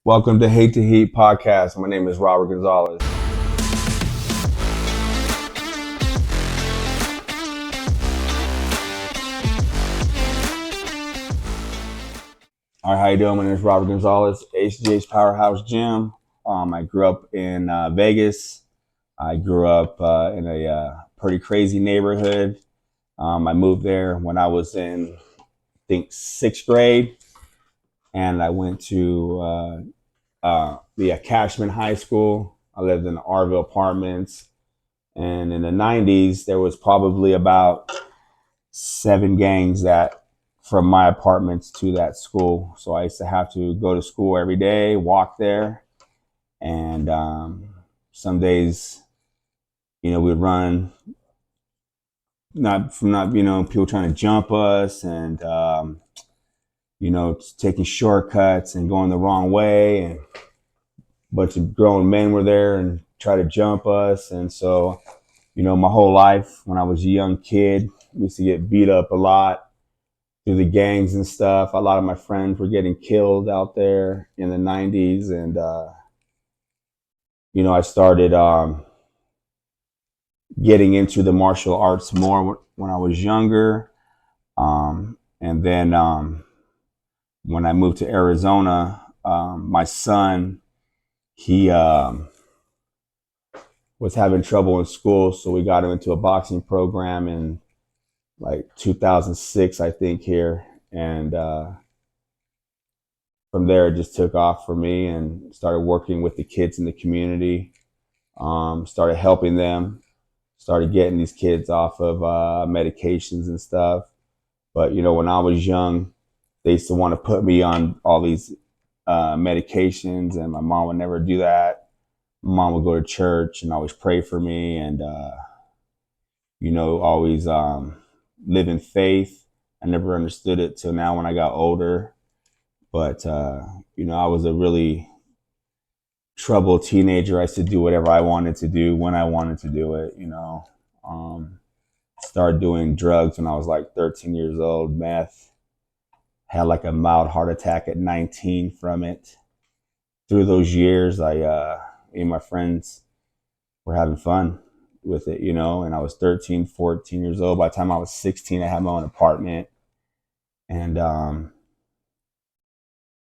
Welcome to Hate to Heat podcast. My name is Robert Gonzalez. All right, how you doing? My name is Robert Gonzalez, HGH Powerhouse Gym. I grew up in Vegas. I grew up in a pretty crazy neighborhood. I moved there when I was in, I think, sixth grade, and I went to the Cashman High School. I lived in the Arville Apartments, and in the '90s, there was probably about seven gangs that from my apartments to that school. So I used to have to go to school every day, walk there, and some days, we'd run not from not people trying to jump us and taking shortcuts and going the wrong way, and a bunch of grown men were there and try to jump us, and so my whole life when I was a young kid, I used to get beat up a lot through the gangs and stuff. A lot of my friends were getting killed out there in the '90s, and I started getting into the martial arts more when I was younger, and then when I moved to Arizona, my son he was having trouble in school, so we got him into a boxing program in like 2006, I think, here, and from there it just took off for me and started working with the kids in the community. Started helping them, started getting these kids off of medications and stuff. But when I was young, they used to want to put me on all these medications, and my mom would never do that. My mom would go to church and always pray for me, and always live in faith. I never understood it till now when I got older. But I was a really troubled teenager. I used to do whatever I wanted to do when I wanted to do it. Started doing drugs when I was like 13 years old, meth. Had like a mild heart attack at 19 from it. Through those years, me and my friends were having fun with it, and I was 13, 14 years old. By the time I was 16, I had my own apartment, and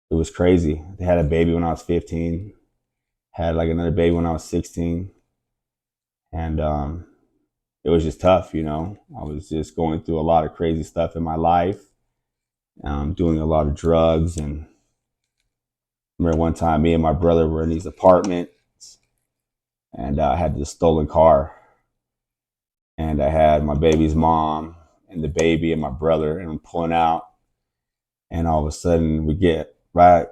it was crazy. They had a baby when I was 15, had like another baby when I was 16, and it was just tough. I was just going through a lot of crazy stuff in my life, doing a lot of drugs. And I remember one time me and my brother were in these apartments, and I had this stolen car, and I had my baby's mom and the baby and my brother, and I'm pulling out, and all of a sudden we get right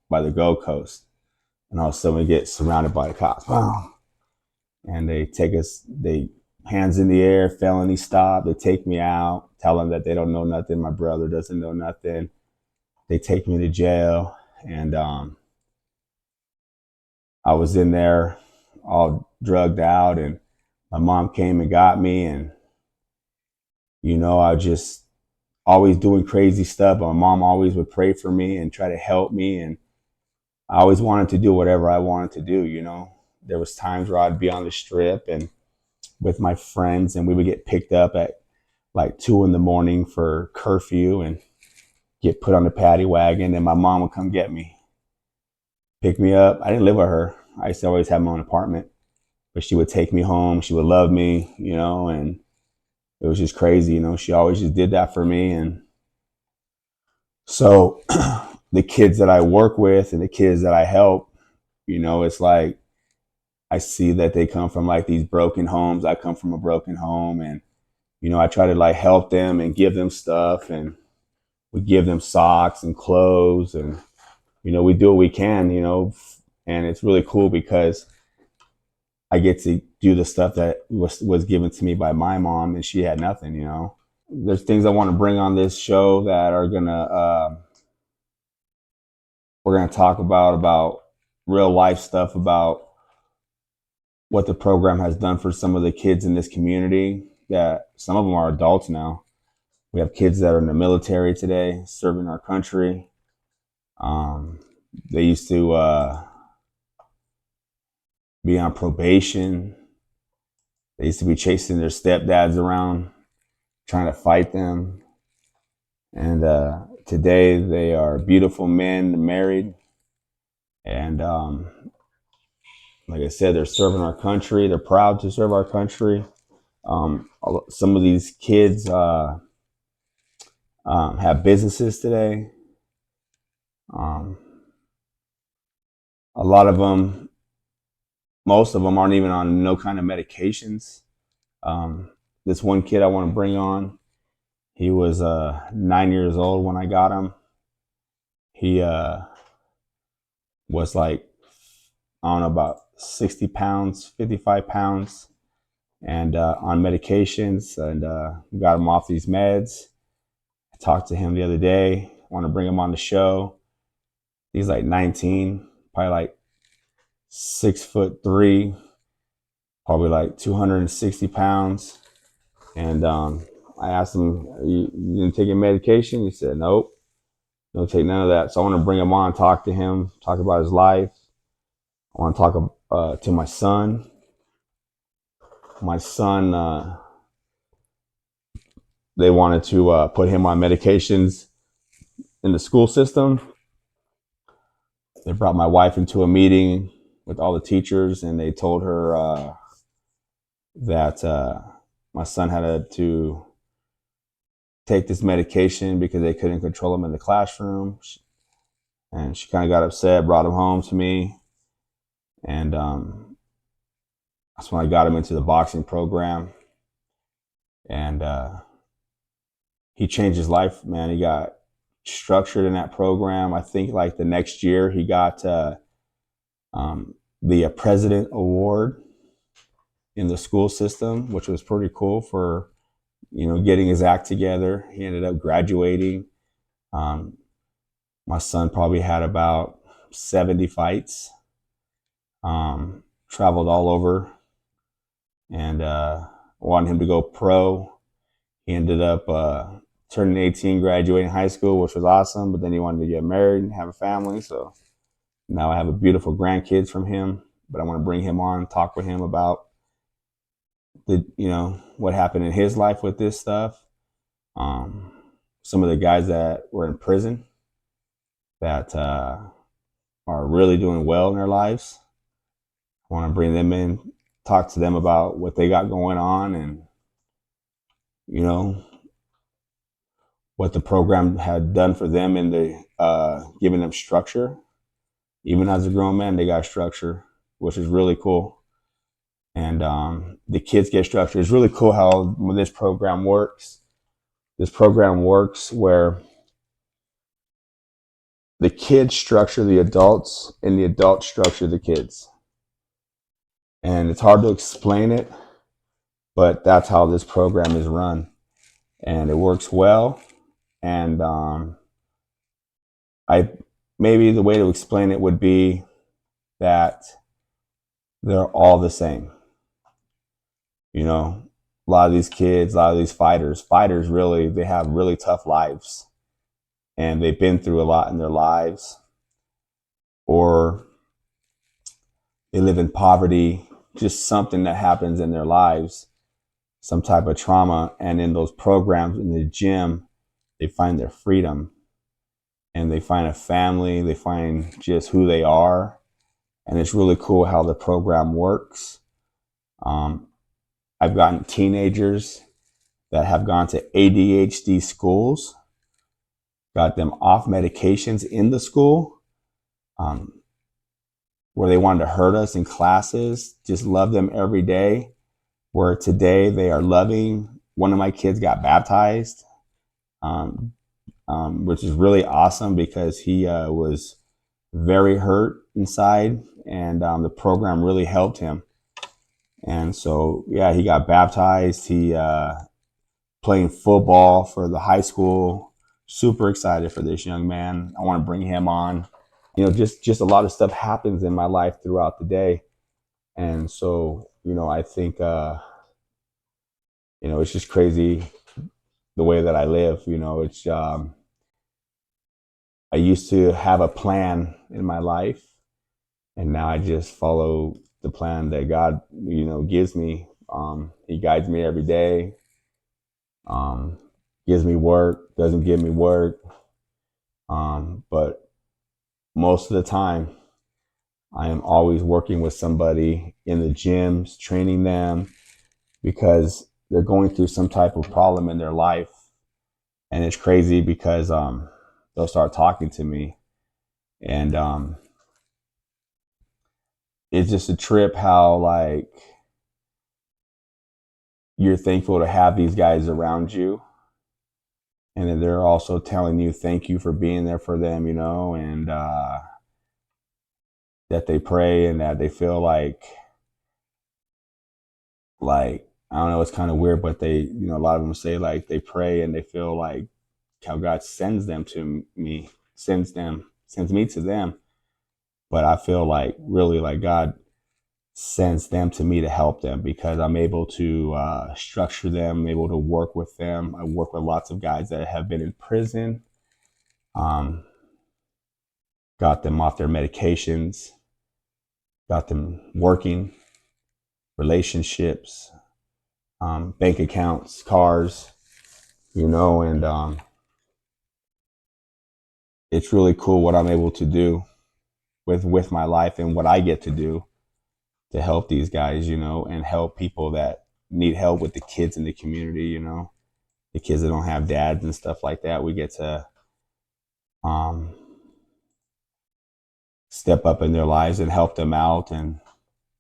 by the Gold Coast, and all of a sudden we get surrounded by the cops. Wow. And they take us, they hands in the air, felony stop. They take me out, tell them that they don't know nothing. My brother doesn't know nothing. They take me to jail, and I was in there all drugged out, and my mom came and got me, and I just always doing crazy stuff. My mom always would pray for me and try to help me, and I always wanted to do whatever I wanted to do. There was times where I'd be on the strip and with my friends, and we would get picked up at like 2 a.m. for curfew and get put on the paddy wagon, and my mom would come get me, pick me up. I didn't live with her. I used to always have my own apartment, but she would take me home. She would love me, and it was just crazy. She always just did that for me. And so the kids that I work with and the kids that I help, it's like I see that they come from like these broken homes. I come from a broken home, and I try to like help them and give them stuff, and we give them socks and clothes, and we do what we can, and it's really cool because I get to do the stuff that was given to me by my mom, and she had nothing. There's things I want to bring on this show that are gonna we're gonna talk about real life stuff, about what the program has done for some of the kids in this community. That some of them are adults now. We have kids that are in the military today, serving our country. They used to be on probation. They used to be chasing their stepdads around, trying to fight them. And today they are beautiful men, married. And like I said, they're serving our country. They're proud to serve our country. Some of these kids have businesses today. Um, a lot of them, most of them aren't even on no kind of medications. Um, this one kid I want to bring on, he was 9 years old when I got him. He was like, I don't know, about 60 pounds, 55 pounds, and on medications, and got him off these meds. I talked to him the other day. I want to bring him on the show. He's like 19, probably like 6'3", probably like 260 pounds. And I asked him, you didn't take your medication? He said, nope, don't take none of that. So I want to bring him on, talk to him, talk about his life. I want to talk to my son. My son, they wanted to put him on medications in the school system. They brought my wife into a meeting with all the teachers, and they told her that my son had to take this medication because they couldn't control him in the classroom. And she kind of got upset, brought him home to me. And that's when I got him into the boxing program. And he changed his life, man. He got structured in that program. I think like the next year he got the President Award in the school system, which was pretty cool for, getting his act together. He ended up graduating. My son probably had about 70 fights, traveled all over, and wanted him to go pro. He ended up turning 18, graduating high school, which was awesome, but then he wanted to get married and have a family. So now I have a beautiful grandkids from him, but I want to bring him on, talk with him about what happened in his life with this stuff. Some of the guys that were in prison that are really doing well in their lives. I want to bring them in, talk to them about what they got going on, and what the program had done for them in the giving them structure. Even as a grown man, they got structure, which is really cool. And the kids get structure. It's really cool how this program works. This program works where the kids structure the adults and the adults structure the kids. And it's hard to explain it, but that's how this program is run. And it works well. And maybe the way to explain it would be that they're all the same. A lot of these kids, a lot of these fighters really, they have really tough lives, and they've been through a lot in their lives, or they live in poverty, just something that happens in their lives, some type of trauma. And in those programs in the gym, they find their freedom, and they find a family, they find just who they are. And it's really cool how the program works. I've gotten teenagers that have gone to ADHD schools, got them off medications in the school, where they wanted to hurt us in classes, just love them every day, where today they are loving. One of my kids got baptized, which is really awesome because he was very hurt inside, and the program really helped him. And so, yeah, he got baptized. He playing football for the high school. Super excited for this young man. I want to bring him on. Just a lot of stuff happens in my life throughout the day. And so, I think, it's just crazy the way that I live. It's I used to have a plan in my life, and now I just follow the plan that God, gives me. He guides me every day. Um, Gives me work, doesn't give me work. But most of the time, I am always working with somebody in the gyms, training them because they're going through some type of problem in their life. And it's crazy because they'll start talking to me, and it's just a trip how like you're thankful to have these guys around you, and then they're also telling you thank you for being there for them, and that they pray and that they feel like I don't know, it's kind of weird, but they, a lot of them say like they pray and they feel like how God sends them to me, sends me to them. But I feel like really like God sends them to me to help them because I'm able to structure them, I'm able to work with them. I work with lots of guys that have been in prison, um, got them off their medications, got them working, relationships, bank accounts, cars, and it's really cool what I'm able to do with my life and what I get to do to help these guys, and help people that need help with the kids in the community, the kids that don't have dads and stuff like that. We get to um, step up in their lives and help them out and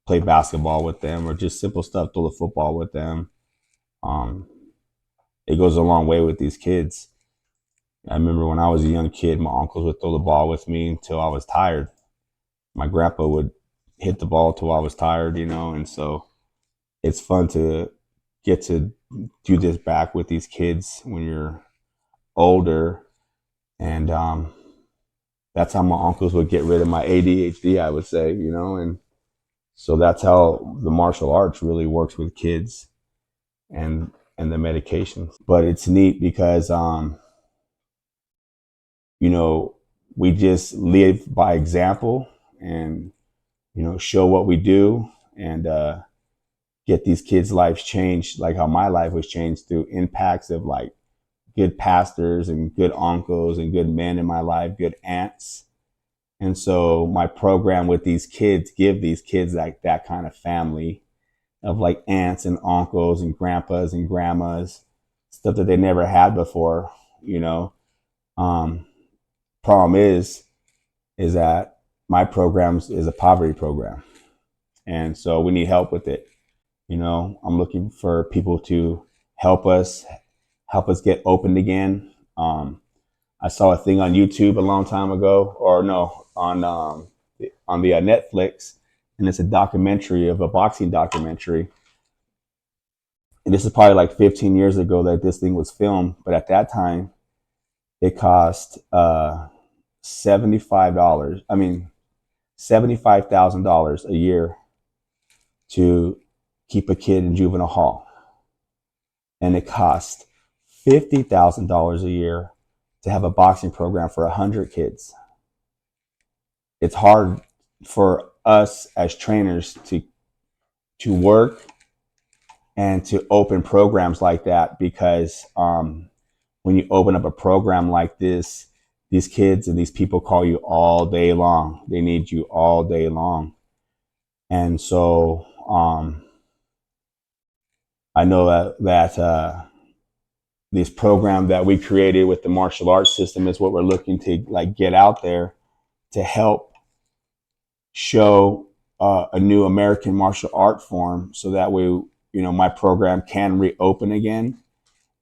play basketball with them or just simple stuff, throw the football with them. Um, it goes a long way with these kids. I remember when I was a young kid, my uncles would throw the ball with me until I was tired. My grandpa would hit the ball till I was tired, and so it's fun to get to do this back with these kids when you're older. And that's how my uncles would get rid of my ADHD, I would say, and so that's how the martial arts really works with kids and the medications. But it's neat because you know, we just live by example and, show what we do and get these kids' lives changed, like how my life was changed through impacts of like good pastors and good uncles and good men in my life, good aunts. And so my program with these kids give these kids like that kind of family of like aunts and uncles and grandpas and grandmas, stuff that they never had before, you know. Um, Problem is that my program is a poverty program. And so we need help with it. I'm looking for people to help us get opened again. I saw a thing on YouTube a long time ago, or no, on the Netflix, and it's a documentary of a boxing documentary. And this is probably like 15 years ago that this thing was filmed, but at that time, it cost $75. I mean, $75,000 a year to keep a kid in juvenile hall, and it cost $50,000 a year to have a boxing program for 100 kids. It's hard for us as trainers to work and to open programs like that because when you open up a program like this, these kids and these people call you all day long. They need you all day long. And so I know that this program that we created with the martial arts system is what we're looking to like get out there to help show a new American martial art form so that way, my program can reopen again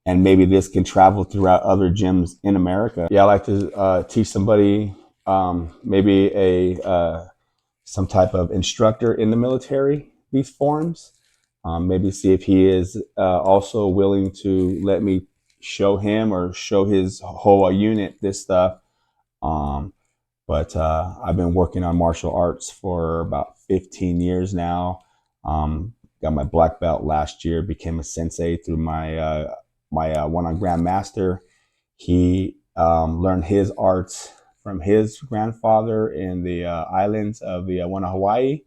and maybe this can travel throughout other gyms in America. Yeah, I like to teach somebody, maybe some type of instructor in the military, these forms. Maybe see if he is also willing to let me show him or show his whole unit this stuff. Um, but I've been working on martial arts for about 15 years now. Got my black belt last year, became a sensei through my one on Grandmaster. He learned his arts from his grandfather in the islands of the one of Hawaii,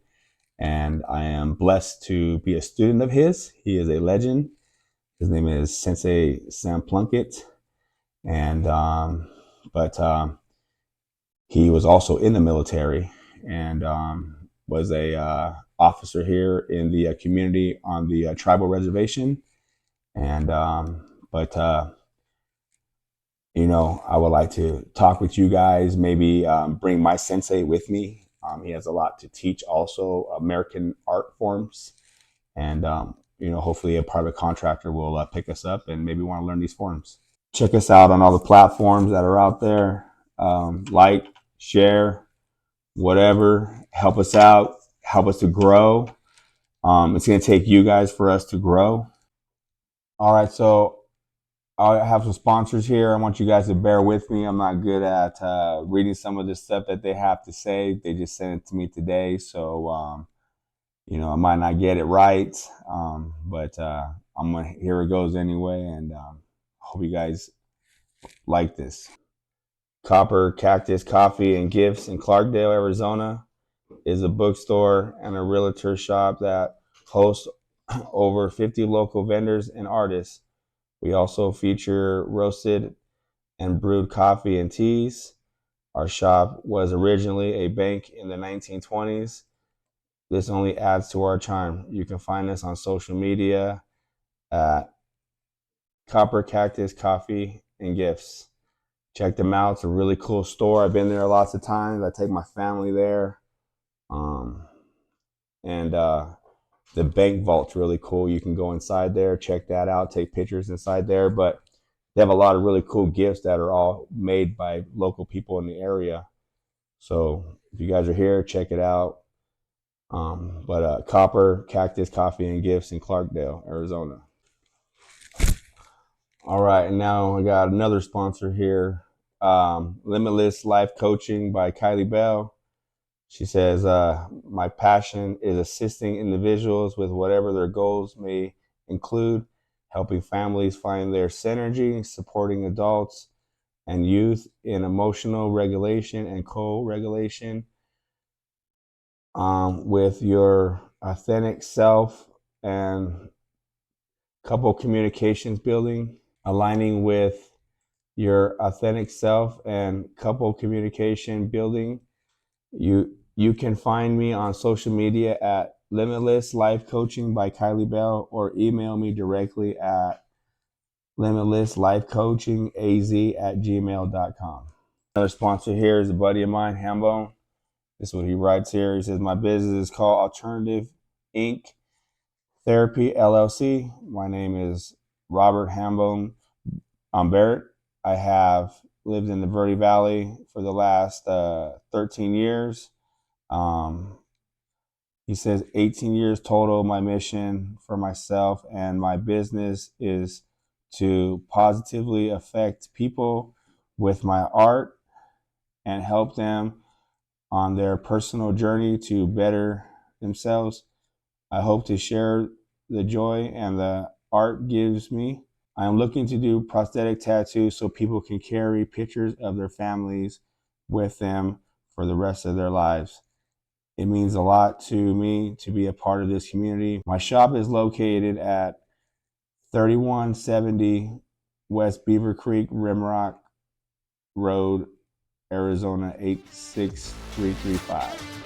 and I am blessed to be a student of his. He is a legend. His name is Sensei Sam Plunkett, and but he was also in the military and was a officer here in the community on the tribal reservation. And but you know, I would like to talk with you guys. Maybe bring my sensei with me. He has a lot to teach, also American art forms, and you know, hopefully a private contractor will pick us up and maybe want to learn these forms. Check us out on all the platforms that are out there. Like, share, whatever. Help us out. Help us to grow. It's going to take you guys for us to grow. All right, so I have some sponsors here. I want you guys to bear with me. I'm not good at reading some of the stuff that they have to say. They just sent it to me today, so you know, I might not get it right, but I'm gonna. Here it goes anyway, and hope you guys like this. Copper Cactus Coffee and Gifts in Clarkdale, Arizona, is a bookstore and a realtor shop that hosts over 50 local vendors and artists. We also feature roasted and brewed coffee and teas. Our shop was originally a bank in the 1920s. This only adds to our charm. You can find us on social media at Copper Cactus Coffee and Gifts. Check them out. It's a really cool store. I've been there lots of times. I take my family there. And the bank vault's really cool. You can go inside there, check that out, take pictures inside there. But they have a lot of really cool gifts that are all made by local people in the area. So if you guys are here, check it out. But Copper Cactus Coffee and Gifts in Clarkdale, Arizona. All right, and now I got another sponsor here. Limitless Life Coaching by Kylie Bell. She says, my passion is assisting individuals with whatever their goals may include, helping families find their synergy, supporting adults and youth in emotional regulation and co-regulation with your authentic self, and couple communications building, aligning with your authentic self and couple communication building. You can find me on social media at Limitless Life Coaching by Kylie Bell, or email me directly at limitlesslifecoachingaz@gmail.com. Another sponsor here is a buddy of mine, Hambone. This is what he writes here. He says, my business is called Alternative Inc. Therapy LLC. My name is Robert Hambone Barrett. I have lived in the Verde Valley for the last 13 years. He says 18 years total. My mission for myself and my business is to positively affect people with my art and help them on their personal journey to better themselves. I hope to share the joy and the art gives me. I am looking to do prosthetic tattoos so people can carry pictures of their families with them for the rest of their lives. It means a lot to me to be a part of this community. My shop is located at 3170 West Beaver Creek, Rimrock Road, Arizona 86335.